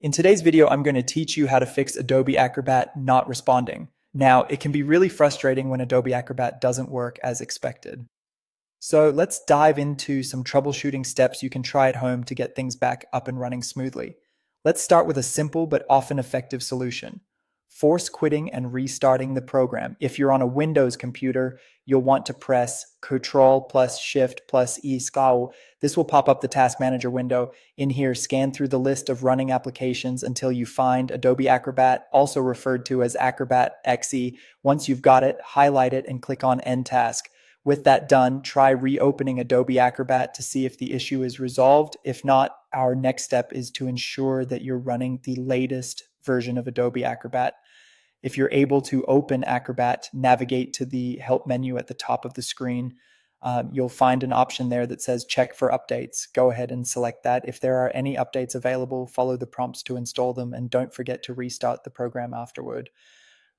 In today's video, I'm going to teach you how to fix Adobe Acrobat not responding. Now, it can be really frustrating when Adobe Acrobat doesn't work as expected. So let's dive into some troubleshooting steps you can try at home to get things back up and running smoothly. Let's start with a simple but often effective solution. Force quitting and restarting the program. If you're on a Windows computer, you'll want to press Ctrl plus Shift plus E SCAL. This will pop up the Task Manager window. In here, scan through the list of running applications until you find Adobe Acrobat, also referred to as Acrobat XE. Once you've got it, highlight it and click on End Task. With that done, try reopening Adobe Acrobat to see if the issue is resolved. If not, our next step is to ensure that you're running the latest version of Adobe Acrobat. If you're able to open Acrobat, navigate to the help menu at the top of the screen. You'll find an option there that says check for updates. Go ahead and select that. If there are any updates available, follow the prompts to install them, and don't forget to restart the program afterward.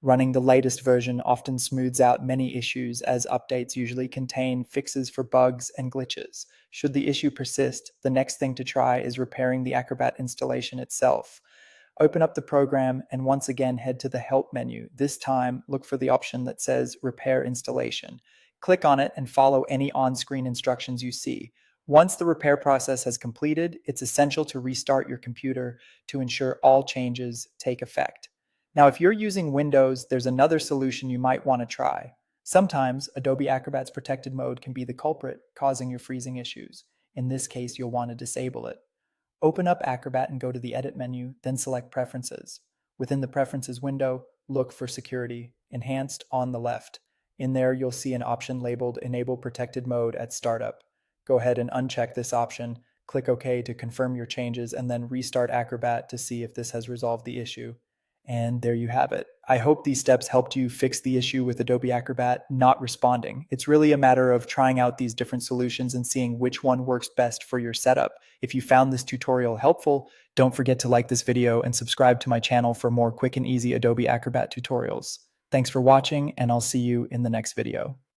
Running the latest version often smooths out many issues, as updates usually contain fixes for bugs and glitches. Should the issue persist, the next thing to try is repairing the Acrobat installation itself. Open up the program and once again head to the Help menu. This time, look for the option that says Repair Installation. Click on it and follow any on-screen instructions you see. Once the repair process has completed, it's essential to restart your computer to ensure all changes take effect. Now, if you're using Windows, there's another solution you might want to try. Sometimes Adobe Acrobat's protected mode can be the culprit causing your freezing issues. In this case, you'll want to disable it. Open up Acrobat and go to the Edit menu, then select Preferences. Within the Preferences window, look for Security, Enhanced on the left. In there, you'll see an option labeled Enable Protected Mode at Startup. Go ahead and uncheck this option, click OK to confirm your changes, and then restart Acrobat to see if this has resolved the issue. And there you have it. I hope these steps helped you fix the issue with Adobe Acrobat not responding. It's really a matter of trying out these different solutions and seeing which one works best for your setup. If you found this tutorial helpful, don't forget to like this video and subscribe to my channel for more quick and easy Adobe Acrobat tutorials. Thanks for watching, and I'll see you in the next video.